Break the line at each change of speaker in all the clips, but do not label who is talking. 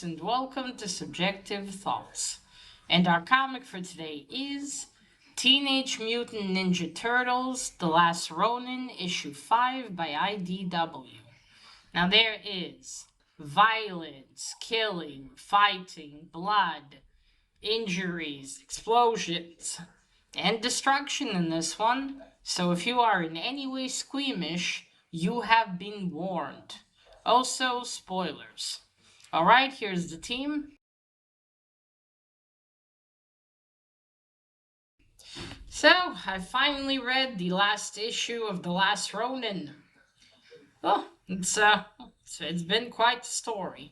and welcome to Subjective Thoughts. And our comic for today is Teenage Mutant Ninja Turtles, The Last Ronin, issue 5 by IDW. Now there is violence, killing, fighting, blood, injuries, explosions, and destruction in this one. So if you are in any way squeamish, you have been warned. Also, spoilers. Alright, here's the team. So, I finally read the last issue of The Last Ronin. Oh, it's been quite the story.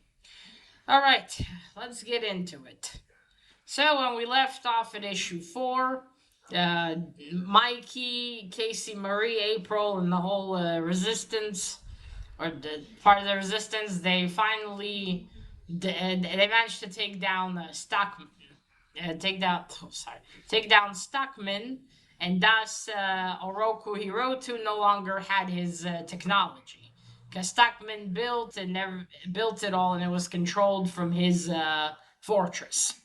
Alright, let's get into it. So, when we left off at issue 4, Mikey, Casey, Marie, April, and the whole resistance, or the part of the resistance, they finally they managed to take down Stockman, take down Stockman, and thus Oroku Hirotu no longer had his technology, because Stockman built it all, and it was controlled from his fortress.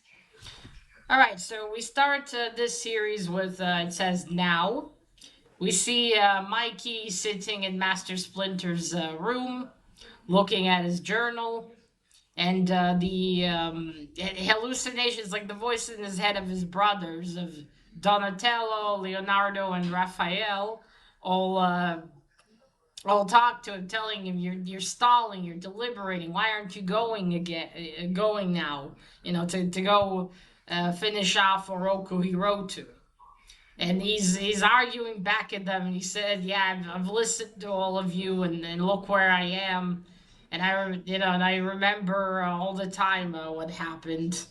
All right, so we start this series with it says now. We see Mikey sitting in Master Splinter's room, looking at his journal, and the hallucinations, like the voice in his head of his brothers, of Donatello, Leonardo, and Raphael, all talk to him, telling him, "You're stalling, you're deliberating. Why aren't you going now? To go finish off Oroku Hirotu." And he's arguing back at them, and he said, "Yeah, I've listened to all of you, and look where I am, and I remember all the time what happened."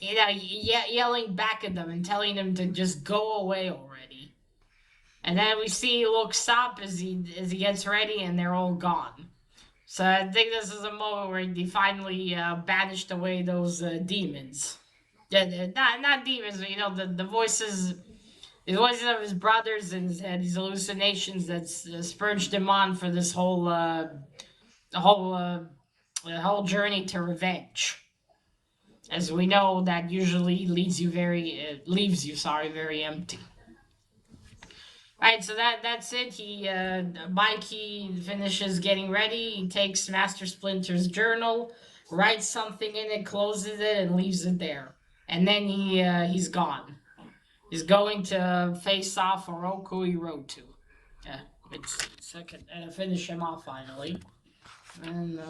Yelling back at them and telling them to just go away already. And then we see he looks up as he gets ready, and they're all gone. So I think this is a moment where he finally banished away those demons. Yeah, not demons, but the voices, the voices of his brothers and his hallucinations that spurged him on for this whole whole journey to revenge. As we know, that usually leaves you very empty. Alright, so that's it. Mikey finishes getting ready. He takes Master Splinter's journal, writes something in it, closes it, and leaves it there. And then he's gone. He's going to face off Oroku Hirotu. Yeah, second, finish him off finally. And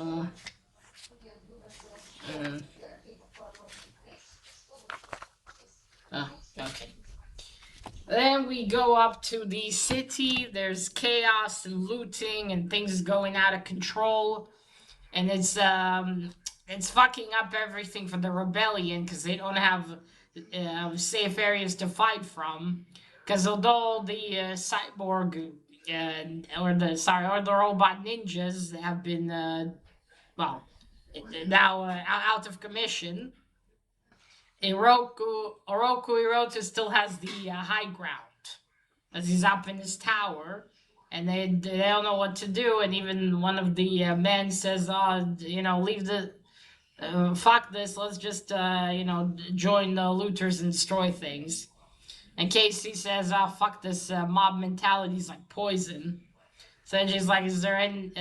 okay. Then we go up to the city. There's chaos and looting and things going out of control, and it's fucking up everything for the rebellion because they don't have safe areas to fight from. Because although the cyborg or the robot ninjas have been now out of commission, Oroku Hirotu still has the high ground, as he's up in his tower, and they don't know what to do. And even one of the men says, "Oh, leave the fuck this. Let's just join the looters and destroy things." And Casey says, "Oh, fuck this. Mob mentality is like poison." So then she's like, "Is there any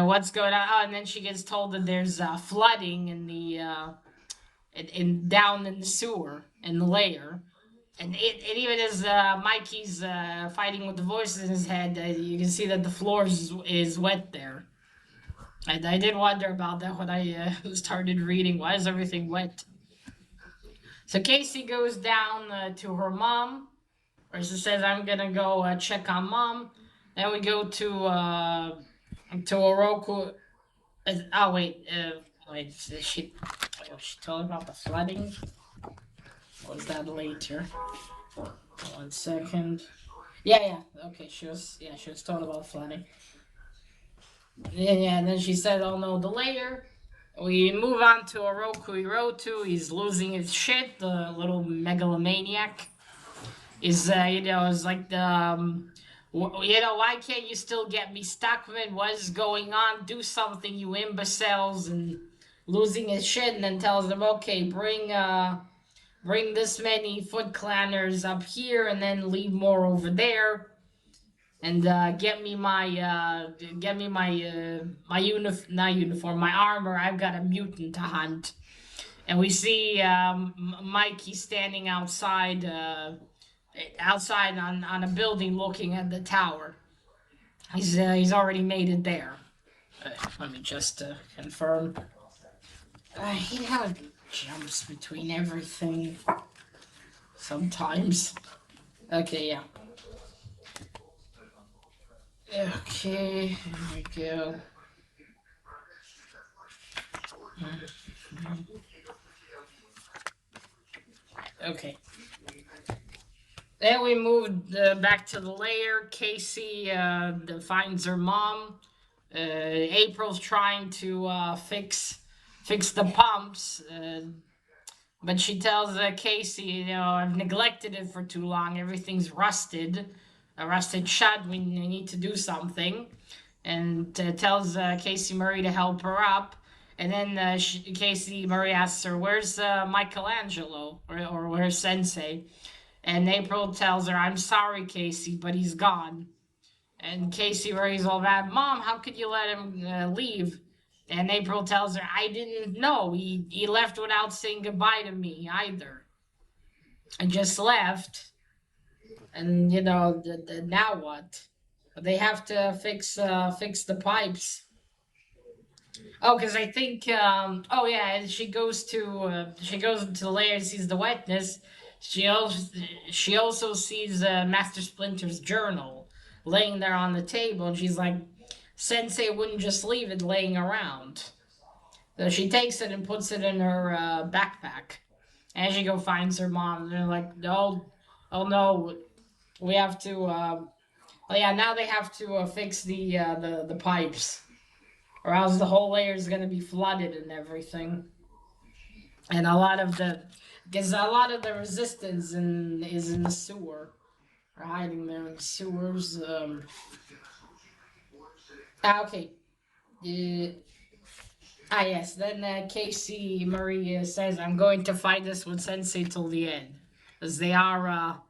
what's going on?" Oh, and then she gets told that there's flooding in the down in the sewer in the layer. And it even as Mikey's fighting with the voices in his head, you can see that the floor is wet there. And I did wonder about that when I started reading. Why is everything wet? So Casey goes down to her mom, or she says, "I'm gonna go check on mom." Then we go to Oroku. Oh wait, she told about the flooding. Was that later? 1 second. Yeah. Okay, she was told about flooding. Yeah, and then she said, "Oh no, the later." We move on to Oroku Hirotu. He's losing his shit. The little megalomaniac is, is like the You know, why can't you still get me Stockman? What is going on? Do something, you imbeciles! And losing his shit, and then tells them, okay, bring this many Foot Clanners up here, and then leave more over there, and get me my not uniform, my armor. I've got a mutant to hunt. And we see Mikey standing outside on a building looking at the tower. He's already made it there. Let me just confirm. I hate how it jumps between everything sometimes. Okay, yeah. Okay, here we go. Okay. Then we moved back to the lair. Casey finds her mom. April's trying to fix the pumps, but she tells Casey, you know, I've neglected it for too long. Everything's rusted shut. We need to do something, and tells Casey Murray to help her up. And then Casey Murray asks her, "Where's Michelangelo or where's Sensei?" And April tells her, "I'm sorry, Casey, but he's gone." And Casey Murray's all mad. "Mom, how could you let him leave?" And April tells her, "I didn't know. He left without saying goodbye to me either. I just left." And you know, now what? They have to fix the pipes. Oh, because I think oh yeah, and she goes into the lair and sees the wetness. She also sees Master Splinter's journal laying there on the table, and she's like, Sensei wouldn't just leave it laying around. So she takes it and puts it in her backpack. And she go finds her mom, and they're like, "No, oh no, we have to." Oh yeah, now they have to fix the pipes, or else the whole layer is gonna be flooded and everything. And because a lot of the resistance is in the sewer, or hiding there in the sewers. Okay. Uh, yes. Then Casey Murray says, "I'm going to fight this with Sensei till the end, because they are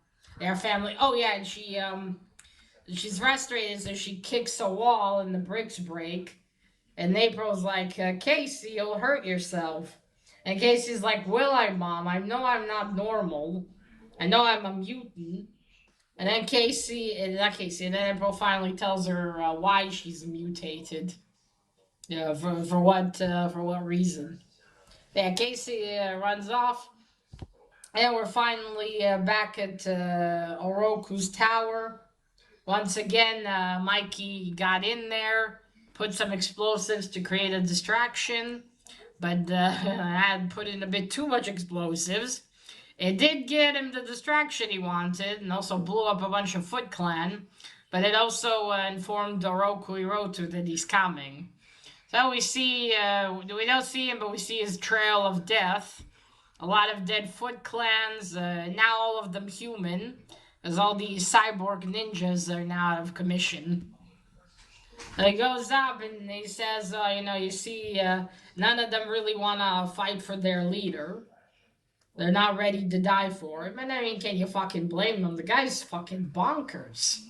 family." Oh yeah, and she's frustrated, so she kicks a wall and the bricks break. And April's like, Casey, you'll hurt yourself. And Casey's like, will I, Mom? I know I'm not normal. I know I'm a mutant. And then not Casey, and then April finally tells her why she's mutated. Yeah, for what reason? Yeah, Casey runs off, and we're finally back at Oroku's tower. Once again, Mikey got in there, put some explosives to create a distraction, but had put in a bit too much explosives. It did get him the distraction he wanted, and also blew up a bunch of Foot Clan, but it also informed Oroku Hirotu that he's coming. So we don't see him, but we see his trail of death. A lot of dead Foot Clans, now all of them human, as all these cyborg ninjas are now out of commission. He goes up and he says, you know, you see, none of them really want to fight for their leader. They're not ready to die for him. And I mean, can you fucking blame them? The guy's fucking bonkers.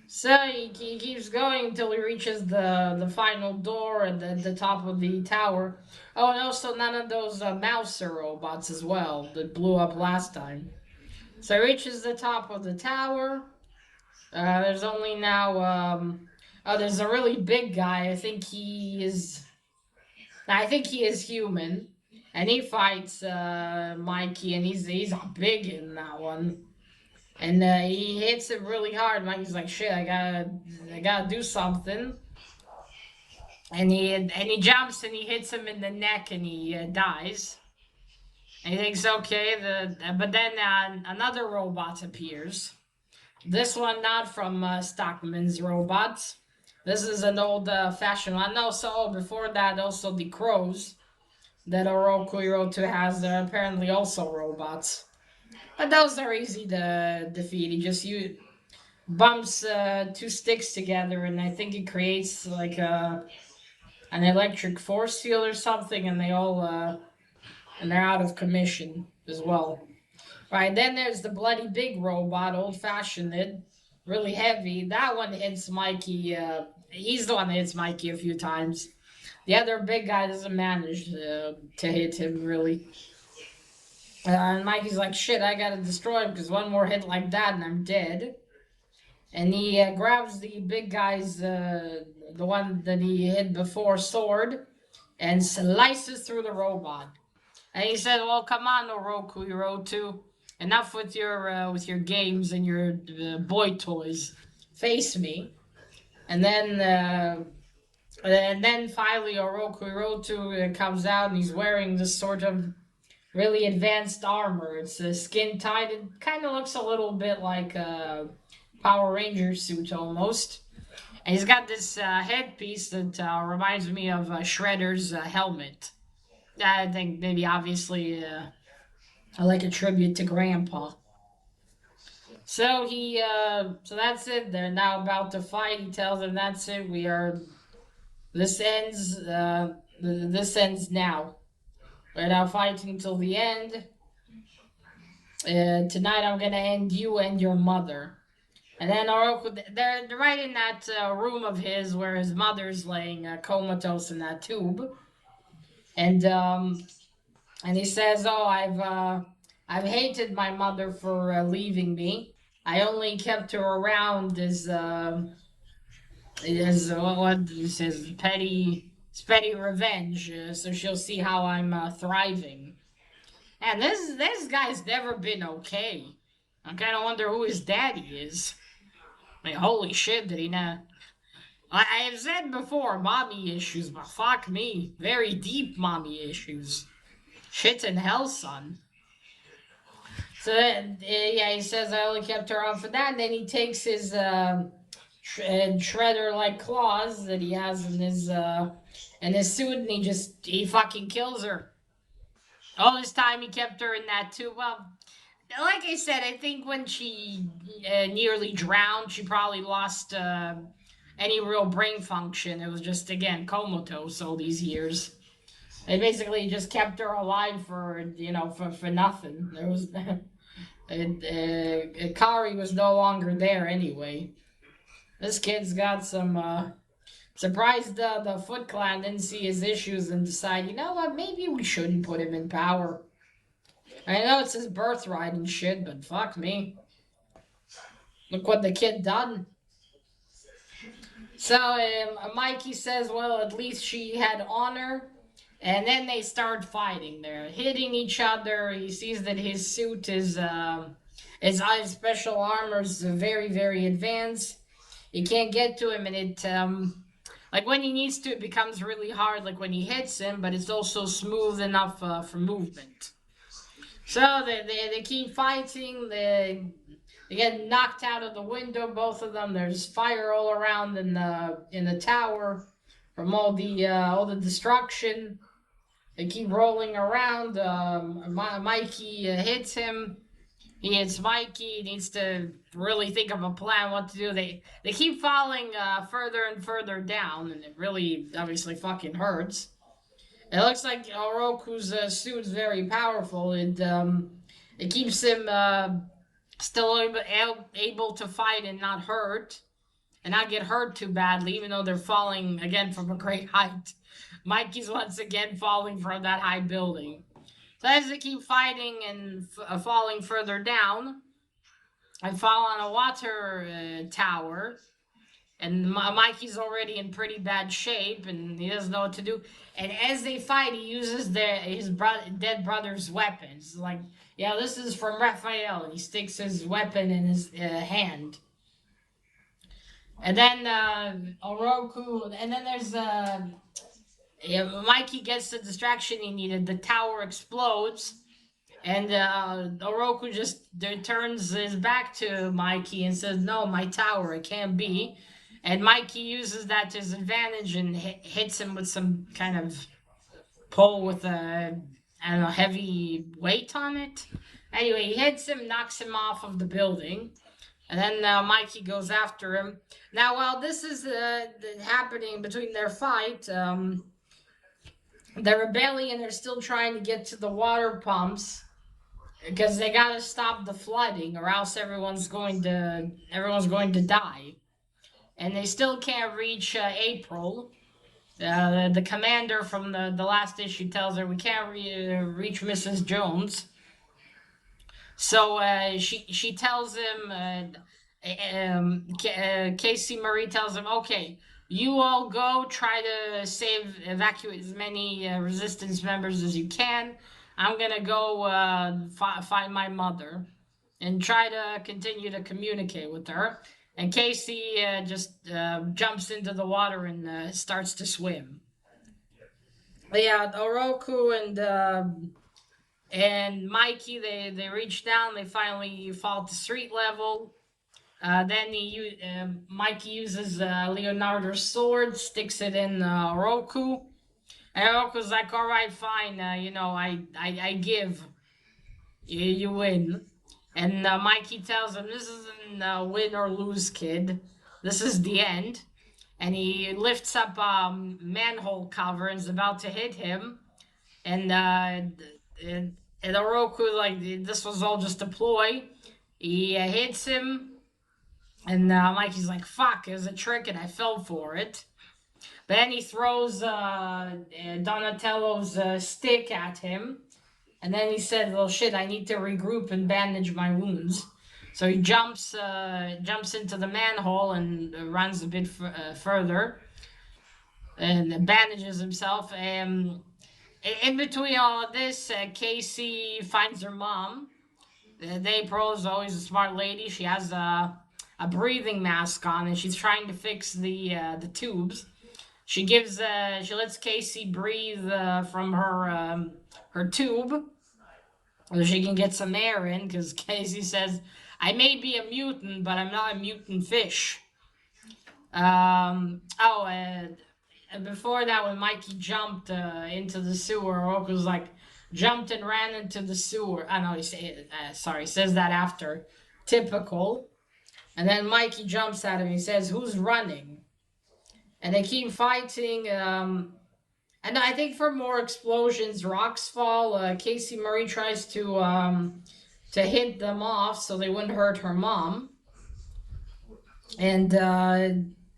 So he keeps going until he reaches the final door at the top of the tower. Oh, and also none of those Mouser robots as well that blew up last time. So he reaches the top of the tower. There's only now, oh, there's a really big guy. I think he is human. And he fights Mikey, and he's big in that one. And he hits it really hard. Mikey's like, shit, I gotta do something. And he jumps and he hits him in the neck and he dies. And he thinks, okay, but then another robot appears. This one not from Stockman's robots. This is an old fashioned one. Also, before that, also the crows that Oroku Hiroto has. They're apparently also robots. But those are easy to defeat. bumps two sticks together, and I think it creates like an electric force field or something, and they're out of commission as well. Right, then there's the bloody big robot, old fashioned it, really heavy. That one hits Mikey. He's the one that hits Mikey a few times. The other big guy doesn't manage to hit him really. And Mikey's like, shit, I gotta destroy him because one more hit like that and I'm dead. And he grabs the big guy's, the one that he hit before, sword, and slices through the robot. And he said, "Well, come on, Oroku Hero 2. Enough with your games and your boy toys. Face me." And then finally Oroku Hero 2 comes out and he's wearing this sort of really advanced armor. It's skin tight. It kind of looks a little bit like a Power Ranger suit almost. And he's got this headpiece that reminds me of Shredder's helmet. I think maybe obviously like a tribute to Grandpa. So that's it. They're now about to fight. He tells them that's it. This ends. This ends now. We're now fighting till the end. Tonight I'm gonna end you and your mother. And then Oroku, they're right in that room of his where his mother's laying comatose in that tube, and he says, "Oh, I've hated my mother for leaving me. I only kept her around as what he says petty revenge, so she'll see how I'm thriving." And this guy's never been okay. I kind of wonder who his daddy is. I mean, holy shit, did he not? I have said before, mommy issues, but fuck me, very deep mommy issues. Shit in hell, son. So yeah, he says I only kept her on for that. And then he takes his shredder like claws that he has in his suit, and he fucking kills her. All this time he kept her in that too. Well, like I said, I think when she nearly drowned, she probably lost any real brain function. It was just again comatose all these years. They basically just kept her alive for for nothing. There was Kari was no longer there anyway. This kid's got some. Surprised the Foot Clan didn't see his issues and decide, you know what, maybe we shouldn't put him in power. I know it's his birthright and shit, but fuck me. Look what the kid done. So Mikey says, well, at least she had honor. And then they start fighting. They're hitting each other. He sees that his suit his special armor's very, very advanced. You can't get to him, and it like when he needs to, it becomes really hard. Like when he hits him, but it's also smooth enough for movement. So they keep fighting. They get knocked out of the window, both of them. There's fire all around in the tower from all the destruction. They keep rolling around. Mikey hits him. He hits Mikey. He needs to really think of a plan what to do. They keep falling further and further down, and it really obviously fucking hurts. It looks like Oroku's suit's very powerful. It keeps him still able to fight and not hurt, and not get hurt too badly, even though they're falling again from a great height. Mikey's once again falling from that high building. So as they keep fighting and falling further down, I fall on a water tower, and Mikey's already in pretty bad shape, and he doesn't know what to do. And as they fight, he uses his dead brother's weapons. Like, yeah, this is from Raphael, and he sticks his weapon in his hand. And then Oroku, and then there's yeah, Mikey gets the distraction he needed. The tower explodes, and Oroku just turns his back to Mikey and says, "No, my tower, it can't be." And Mikey uses that to his advantage and hits him with some kind of pole with a I don't know heavy weight on it. Anyway, he hits him, knocks him off of the building. And then Mikey goes after him. Now, while this is happening between their fight, the rebellion are still trying to get to the water pumps because they gotta stop the flooding, or else everyone's going to die. And they still can't reach April. The commander from the last issue tells her we can't reach Mrs. Jones. So she tells him, Casey Marie tells him, okay, you all go try to evacuate as many resistance members as you can. I'm gonna go find my mother and try to continue to communicate with her. And Casey just jumps into the water and starts to swim. But yeah, Oroku and Mikey, they reach down. They finally fall to street level. Then Mikey uses Leonardo's sword, sticks it in Oroku. And Oroku's like, "All right, fine. I give. You win." And Mikey tells him, "This isn't win or lose, kid. This is the end." And he lifts up a manhole cover and is about to hit him. And and Oroku, like, this was all just a ploy. He hits him, and Mikey's like, "Fuck, it was a trick, and I fell for it." But then he throws Donatello's stick at him, and then he said, "Well, shit, I need to regroup and bandage my wounds." So he jumps into the manhole and runs a bit further and bandages himself. And in between all of this, Casey finds her mom. The April is always a smart lady. She has a breathing mask on, and she's trying to fix the tubes. She lets Casey breathe from her tube, so she can get some air in. Because Casey says, "I may be a mutant, but I'm not a mutant fish." And before that, when Mikey jumped into the sewer, Ork was like, jumped and ran into the sewer. I know he says that after. Typical. And then Mikey jumps at him. He says, "Who's running?" And they keep fighting. And I think for more explosions, rocks fall. Casey Murray tries to hit them off so they wouldn't hurt her mom. And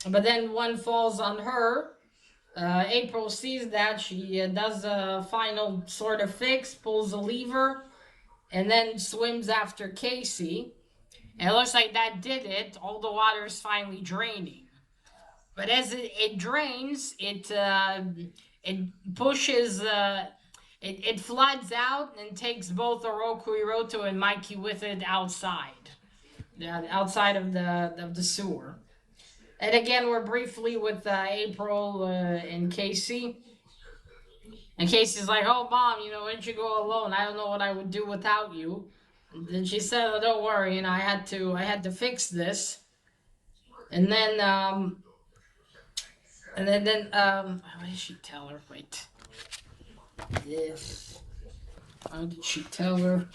but then one falls on her. April sees that. She does a final sort of fix, pulls a lever, and then swims after Casey. And it looks like that did it. All the water is finally draining. But as it drains, it pushes, it floods out and takes both Oroku Hiroto and Mikey with it outside of the sewer. And again, we're briefly with April and Casey. And Casey's like, "Oh, Mom, why didn't you go alone? I don't know what I would do without you." And then she said, "Oh, don't worry, I had to fix this." And then what did she tell her? Wait. Yes. How did she tell her?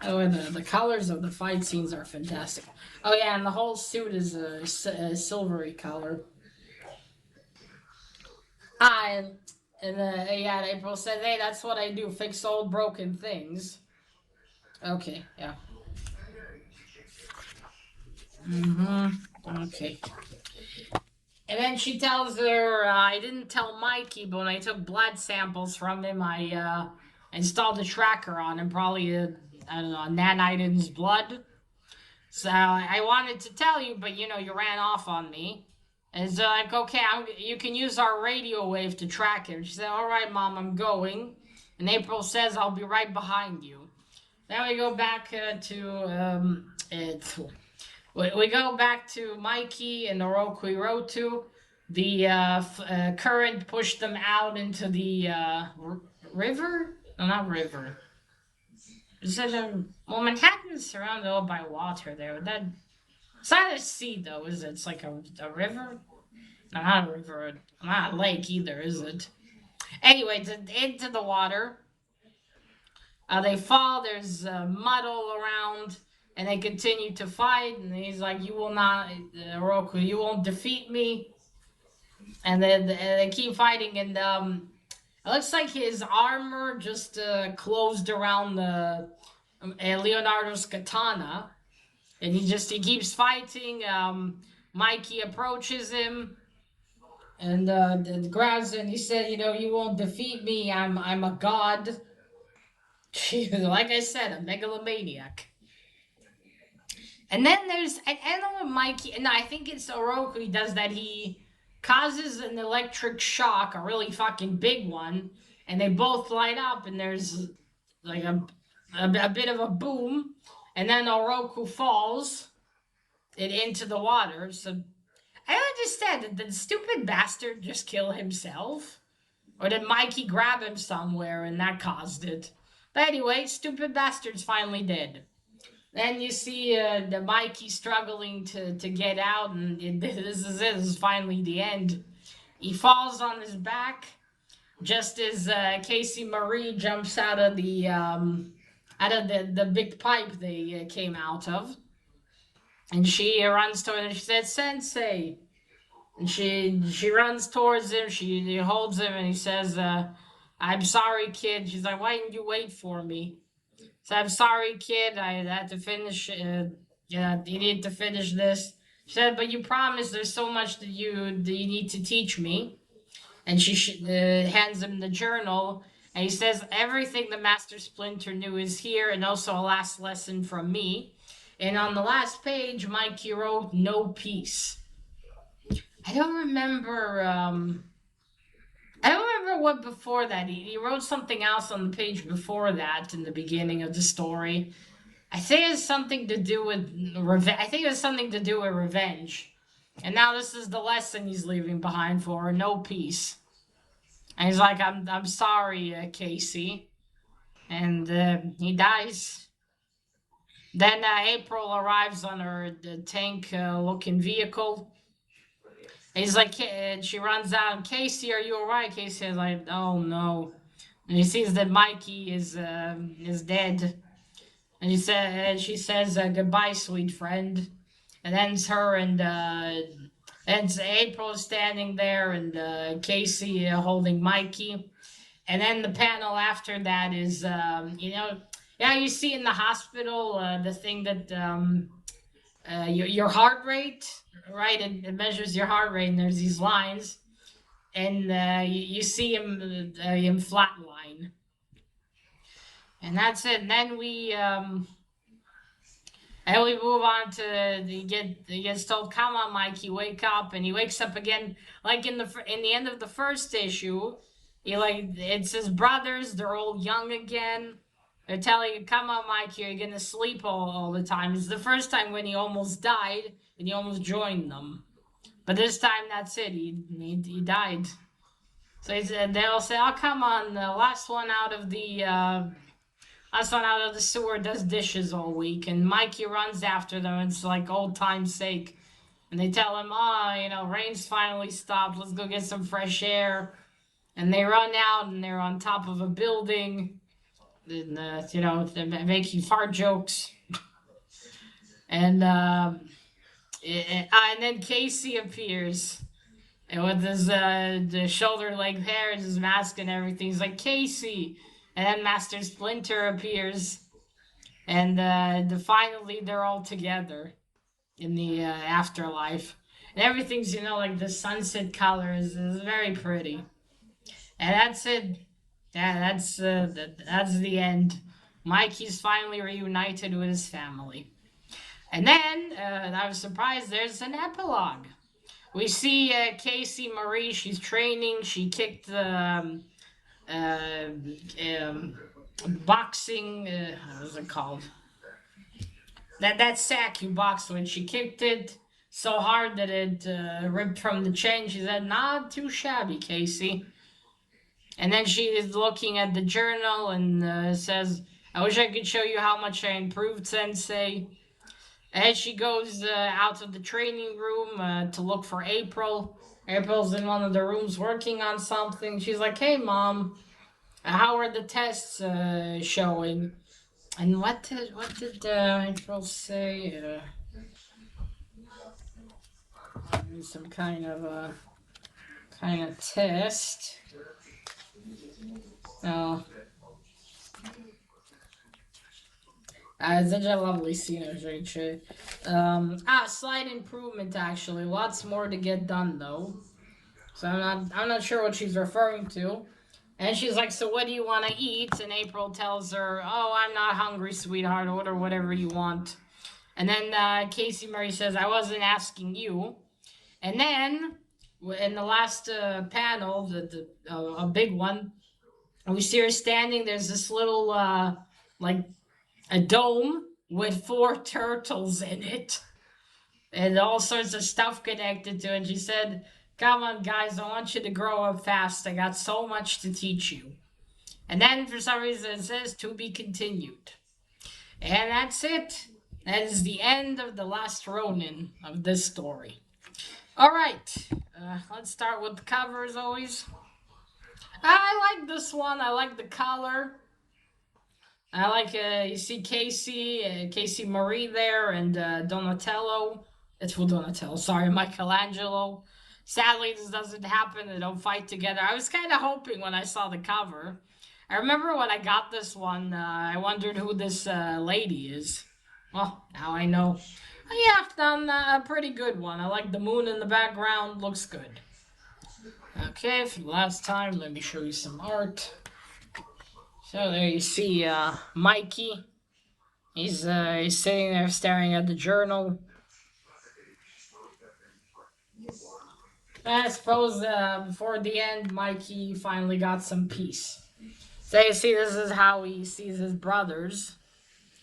Oh, and the colors of the fight scenes are fantastic. Oh yeah, and the whole suit is a silvery color. Ah, and yeah, April said, "Hey, that's what I do, fix old broken things." Okay, yeah. Okay. And then she tells her, "I didn't tell Mikey, but when I took blood samples from him, I installed a tracker on him, probably I don't know, a nanite in his blood. So I wanted to tell you, but you ran off on me." And so like, "Okay, you can use our radio wave to track him." She said, "All right, Mom, I'm going." And April says, "I'll be right behind you." Then we go back we go back to Mikey and Oroku Hirotu. The current pushed them out into the river? No, not river. Is it well, Manhattan's surrounded all by water there. It's not a sea, though, is it? It's like a river? No, not a river. Not a lake either, is it? Anyway, into the water. They fall. There's mud all around, and they continue to fight. And he's like, "You will not, Roku. You won't defeat me." And then they keep fighting, and it looks like his armor just closed around the Leonardo's katana, and he keeps fighting. Mikey approaches him and grabs it, and he said, "You know, you won't defeat me. I'm a god." Like I said, a megalomaniac. And then I don't know what Mikey, and I think it's Oroku he does that. He causes an electric shock, a really fucking big one, and they both light up, and there's like a bit of a boom, and then Oroku falls it into the water. So I don't understand. Did the stupid bastard just kill himself? Or did Mikey grab him somewhere and that caused it? But anyway, stupid bastard's finally dead. Then you see the Mikey struggling to get out, and this is it. This is finally the end. He falls on his back just as Casey Marie jumps out of the big pipe they came out of, and she runs toward him. And she said, "Sensei." And she runs towards him. She holds him, and he says, "I'm sorry, kid." She's like, "Why didn't you wait for me?" So I'm sorry, kid. I had to finish. Yeah, you need to finish this. She said, "But you promised. There's so much that you need to teach me." And she hands him the journal, and he says, "Everything the Master Splinter knew is here, and also a last lesson from me." And on the last page, Mikey wrote, "No peace." I don't remember. I don't remember what before that. He wrote something else on the page before that in the beginning of the story. I think it's something to do with revenge. I think it was something to do with revenge. And now this is the lesson he's leaving behind for her, no peace. And he's like, I'm sorry, Casey. And he dies. Then April arrives on her tank looking vehicle. And he's like, and she runs out. Casey, are you alright? Casey is like, oh no. And he sees that Mikey is dead. And she says, "Goodbye, sweet friend." And then it's her and April standing there, and Casey holding Mikey. And then the panel after that is, yeah, you see in the hospital the thing that your heart rate, right? It measures your heart rate, and there's these lines, and you see him flatline, and that's it. And then we move on to he gets told, "Come on, Mikey, wake up," and he wakes up again, like in the end of the first issue. It's his brothers. They're all young again. They're telling him, "Come on, Mikey, you're gonna sleep all the time." It's the first time when he almost died and he almost joined them, but this time that's it. He died. So they'll say, "Oh, come on, the last one out of the sewer does dishes all week," and Mikey runs after them. It's like old time's sake. And they tell him, "Oh, rain's finally stopped. Let's go get some fresh air." And they run out, and they're on top of a building. And, they're making fart jokes. And, and then Casey appears. And with his the shoulder length hair and his mask and everything. He's like, "Casey." And then Master Splinter appears. And finally, they're all together in the afterlife. And everything's, like the sunset colors is very pretty. And that's it. Yeah, that's the end. Mikey's finally reunited with his family. And then, I was surprised, there's an epilogue. We see Casey Marie, she's training. She kicked the uh, um, boxing, what was it called? That sack you boxed with. She kicked it so hard that it ripped from the chain. She said, "Not too shabby, Casey." And then she is looking at the journal and says, "I wish I could show you how much I improved, Sensei." And she goes out of the training room to look for April. April's in one of the rooms working on something. She's like, "Hey, Mom, how are the tests showing?" And what did April say? Some kind of test. Oh, it's such a lovely scene of Rachel. Slight improvement actually. Lots more to get done though. So I'm not sure what she's referring to. And she's like, "So what do you want to eat?" And April tells her, "Oh, I'm not hungry, sweetheart. Order whatever you want." And then Casey Murray says, "I wasn't asking you." And then in the last panel, a big one, we see her standing. There's this little like a dome with four turtles in it and all sorts of stuff connected to it. And she said, "Come on, guys, I want you to grow up fast. I got so much to teach you." And then for some reason it says to be continued. And that's it. That is the end of the last Ronin of this story. All right, let's start with the cover as always. I like this one. I like the color. I like you see Casey Marie there, and Donatello. It's for Donatello. Sorry, Michelangelo. Sadly, this doesn't happen. They don't fight together. I was kind of hoping when I saw the cover. I remember when I got this one. I wondered who this lady is. Well, now I know. Yeah, done a pretty good one. I like the moon in the background. Looks good. Okay, for the last time, let me show you some art. So there you see Mikey. He's sitting there staring at the journal. I suppose before the end, Mikey finally got some peace. So you see, this is how he sees his brothers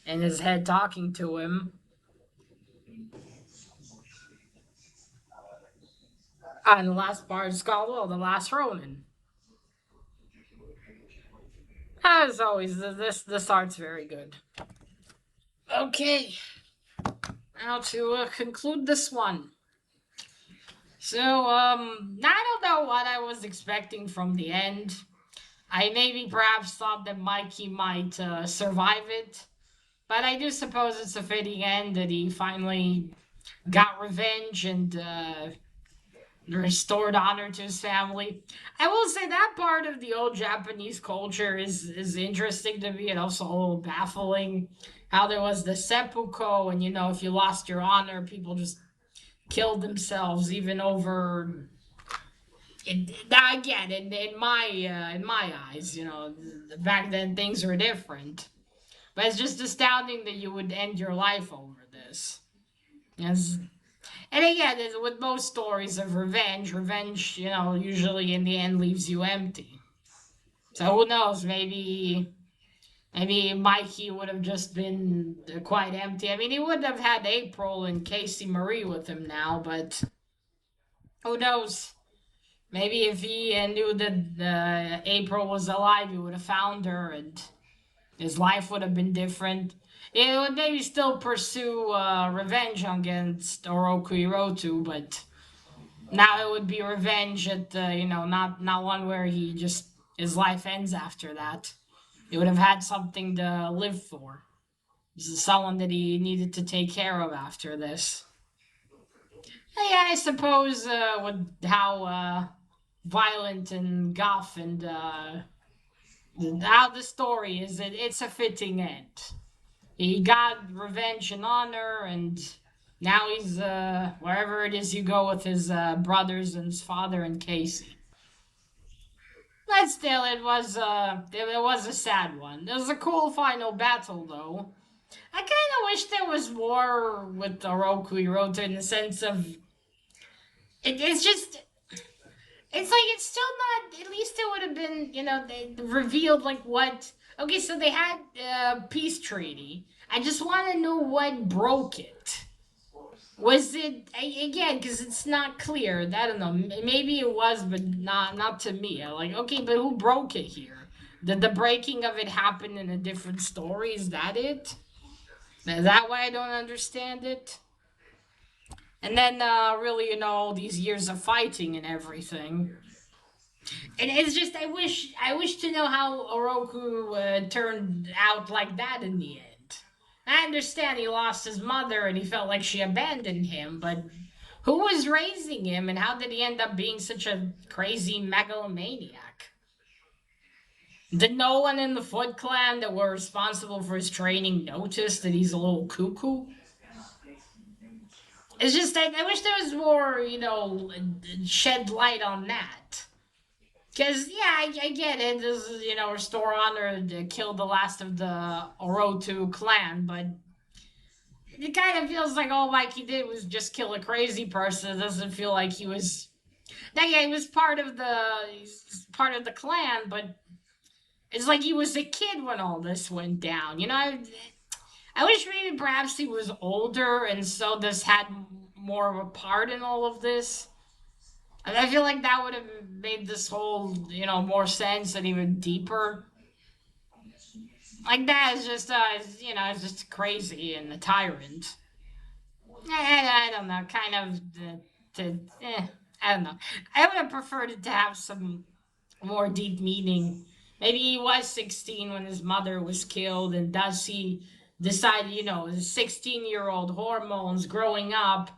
in his head talking to him. And the last part is called, well, The Last Ronin. As always, this art's very good. Okay, now to conclude this one. So, I don't know what I was expecting from the end. I maybe perhaps thought that Mikey might survive it, but I do suppose it's a fitting end that he finally got revenge and restored honor to his family. I will say that part of the old Japanese culture is interesting to me and also a little baffling. How there was the seppuku, and if you lost your honor, people just killed themselves, even over. Again, in my eyes, back then things were different. But it's just astounding that you would end your life over this. Yes. And again, with most stories of revenge, usually in the end leaves you empty. So who knows? Maybe Mikey would have just been quite empty. I mean, he would have had April and Casey Marie with him now, but who knows? Maybe if he knew that April was alive, he would have found her, and his life would have been different. He would maybe still pursue revenge against Oroku Hirotu, but now it would be revenge at not one where he just his life ends after that. He would have had something to live for. This is someone that he needed to take care of after this. Yeah, I suppose with how violent and goth and how the story is, it's a fitting end. He got revenge and honor, and now he's wherever it is you go with his brothers and his father and Casey. But still, it was a sad one. It was a cool final battle, though. I kind of wish there was more with Oroku Hiroto in the sense of it's just it's like it's still not. At least it would have been, they revealed like what. Okay, so they had a peace treaty. I just want to know what broke it. Was it again? Because it's not clear. I don't know. Maybe it was, but not to me. I'm like, okay, but who broke it here? Did the breaking of it happen in a different story? Is that it? Is that why I don't understand it? And then, really, all these years of fighting and everything. And it's just I wish to know how Oroku turned out like that in the end. I understand he lost his mother and he felt like she abandoned him, but who was raising him and how did he end up being such a crazy megalomaniac? Did no one in the Foot Clan that were responsible for his training notice that he's a little cuckoo? It's just I wish there was more, shed light on that. Because, yeah, I get it. This is, restore honor to kill the last of the Orotu clan, but it kind of feels like all Mikey did was just kill a crazy person. It doesn't feel like he was. Now, yeah, he was he's part of the clan, but it's like he was a kid when all this went down. I wish maybe perhaps he was older and so this had more of a part in all of this. And I feel like that would have made this whole, more sense and even deeper. Like that is just, it's just crazy and a tyrant. I don't know, kind of I don't know. I would have preferred it to have some more deep meaning. Maybe he was 16 when his mother was killed, and does he decide, his 16-year-old hormones growing up,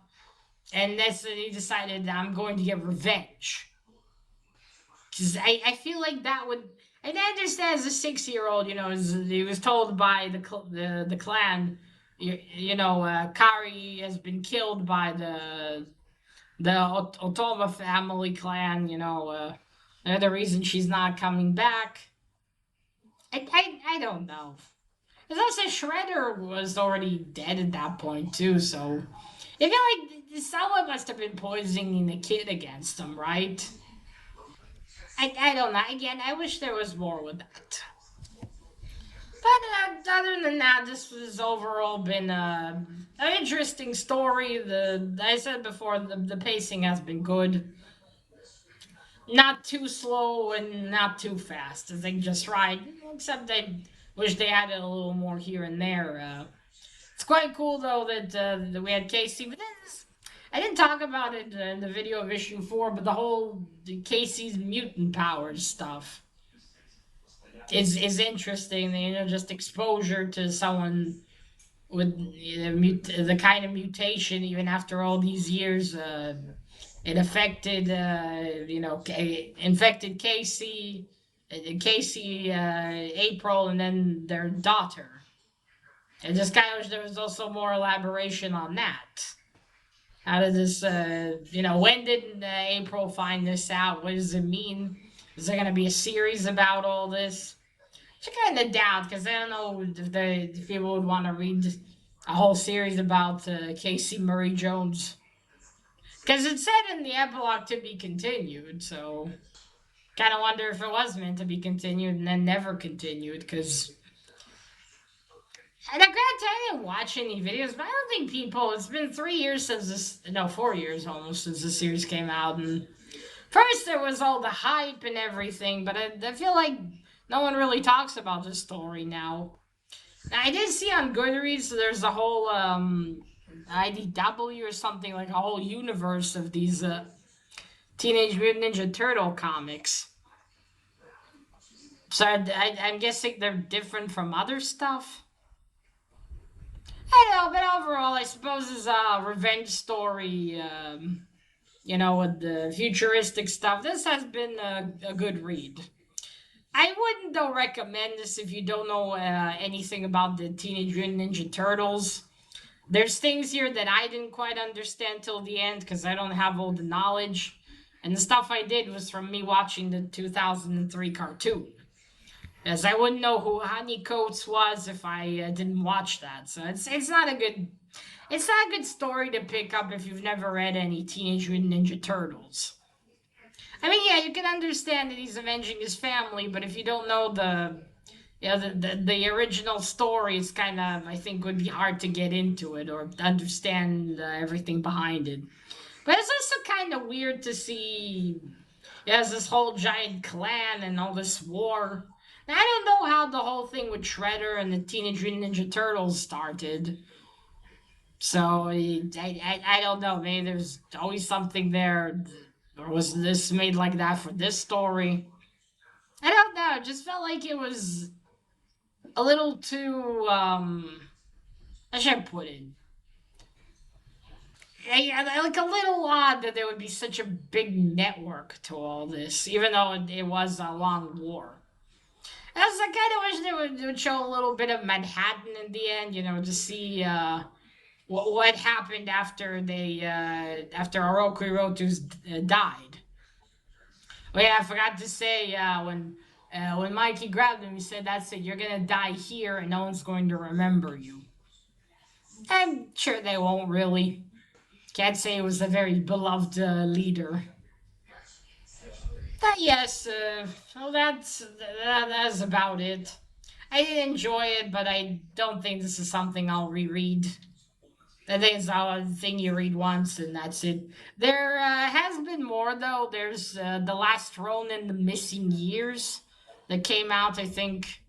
and that's when he decided I'm going to get revenge. Because I feel like that would. And I understand as a 6-year-old, he was told by the clan, Kari has been killed by the Otoma family clan. They're the reason she's not coming back. I don't know. Because also Shredder was already dead at that point too, so I feel like someone must have been poisoning the kid against him, right? I don't know. Again, I wish there was more with that. But other than that, this has overall been an interesting story. I said before, the pacing has been good. Not too slow and not too fast. I think just right. Except I wish they had it a little more here and there. It's quite cool though that we had Casey. But I didn't talk about it in the video of issue 4, but the whole Casey's mutant powers stuff is interesting. Just exposure to someone with the kind of mutation, even after all these years, it affected, infected Casey, April, and then their daughter. And just kind of wish there was also more elaboration on that. How did this, when did April find this out? What does it mean? Is there going to be a series about all this? Which I kind of doubt, because I don't know if people would want to read a whole series about Casey Murray Jones. Because it said in the epilogue to be continued, so kind of wonder if it was meant to be continued and then never continued, because and I'm gonna tell you, I didn't watch any videos, but I don't think people. It's been 3 years since this. No, 4 years almost since the series came out. And first there was all the hype and everything, but I feel like no one really talks about this story now. Now I did see on Goodreads there's a whole IDW or something, like a whole universe of these Teenage Mutant Ninja Turtle comics. So I'm guessing they're different from other stuff. I know, but overall, I suppose it's a revenge story. With the futuristic stuff. This has been a good read. I wouldn't though recommend this if you don't know anything about the Teenage Mutant Ninja Turtles. There's things here that I didn't quite understand till the end because I don't have all the knowledge, and the stuff I did was from me watching the 2003 cartoon. As I wouldn't know who Honey Coates was if I didn't watch that. So it's not a good story to pick up if you've never read any Teenage Mutant Ninja Turtles. I mean, yeah, you can understand that he's avenging his family, but if you don't know the original story, it's kind of, I think, would be hard to get into it or understand everything behind it. But it's also kind of weird to see there's this whole giant clan and all this war. Now, I don't know how the whole thing with Shredder and the Teenage Mutant Ninja Turtles started. So I don't know. Maybe there's always something there. Or was this made like that for this story? I don't know. It just felt like it was a little too how should I put it? Yeah, like a little odd that there would be such a big network to all this, even though it was a long war. I was like, kind of wish they would show a little bit of Manhattan in the end, to see what happened after after Oroku Hirotu's died. Oh yeah, I forgot to say when Mikey grabbed him, he said, "That's it. You're gonna die here, and no one's going to remember you." I'm sure they won't really. Can't say he was a very beloved leader. But yes, well, that's about it. I did enjoy it, but I don't think this is something I'll reread. I think it's a thing you read once and that's it. There has been more though. There's the last Ronin, the Missing Years, that came out. I think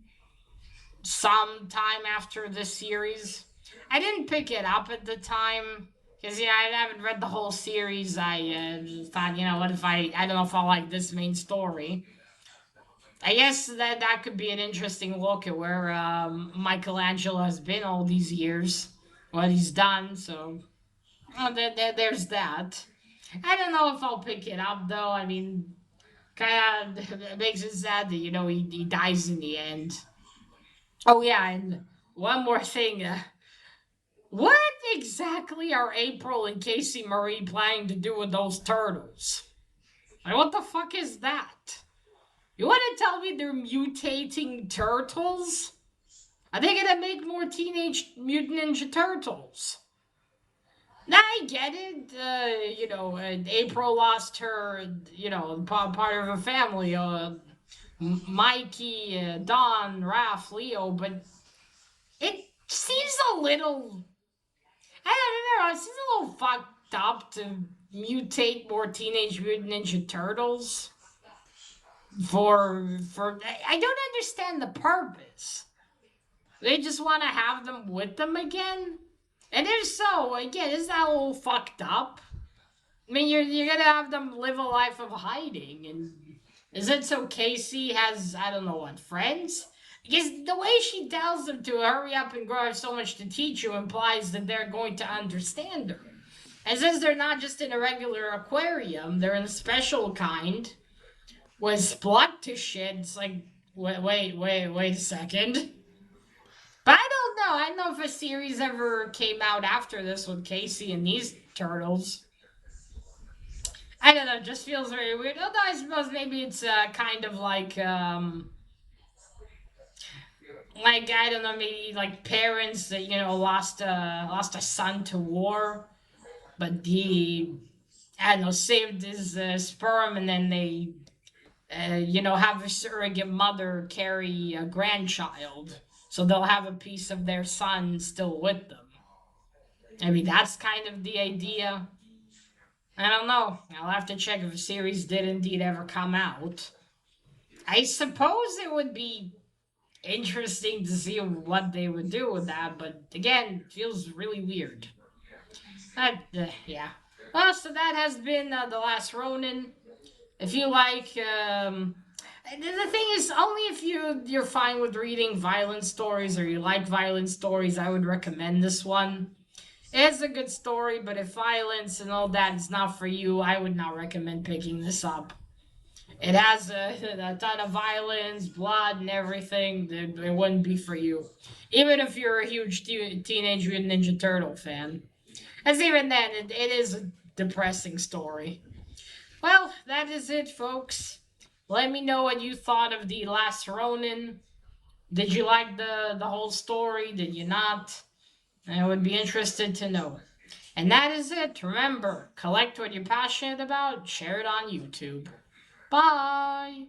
sometime after this series. I didn't pick it up at the time because I haven't read the whole series. I just thought, what if I don't know if I like this main story. I guess that could be an interesting look at where Michelangelo has been all these years, what he's done. So there's that. I don't know if I'll pick it up though. I mean, kind of makes it sad that he dies in the end. Oh yeah, and one more thing. What exactly are April and Casey Marie planning to do with those turtles? Like, what the fuck is that? You want to tell me they're mutating turtles? Are they gonna make more Teenage Mutant Ninja Turtles? Now I get it. April lost her, part of her family. Mikey, Don, Raph, Leo, but it seems a little. I don't know. It seems a little fucked up to mutate more Teenage Mutant Ninja Turtles for. I don't understand the purpose. They just want to have them with them again? And if so, again, is that a little fucked up? I mean, you're gonna have them live a life of hiding, and is it so Casey has I don't know what friends? Because the way she tells them to hurry up and grow, I have so much to teach you implies that they're going to understand her. And since they're not just in a regular aquarium, they're in a special kind with blood to shit. It's like, wait a second. But I don't know. I don't know if a series ever came out after this with Casey and these turtles. I don't know. It just feels very weird. Although I suppose maybe it's kind of like I don't know, maybe like parents that lost a son to war, but he I don't know saved his sperm, and then they have a surrogate mother carry a grandchild, so they'll have a piece of their son still with them. I mean, that's kind of the idea. I don't know. I'll have to check if a series did indeed ever come out. I suppose it would be interesting to see what they would do with that, but again, feels really weird. Yeah. Well, so that has been The Last Ronin. If you like, the thing is, only if you're fine with reading violent stories or you like violent stories, I would recommend this one. It's a good story, but if violence and all that is not for you, I would not recommend picking this up. It has a ton of violence, blood, and everything. It wouldn't be for you. Even if you're a huge Teenage Mutant Ninja Turtle fan. As even then, it is a depressing story. Well, that is it, folks. Let me know what you thought of The Last Ronin. Did you like the whole story? Did you not? I would be interested to know. And that is it. Remember, collect what you're passionate about, share it on YouTube. Bye!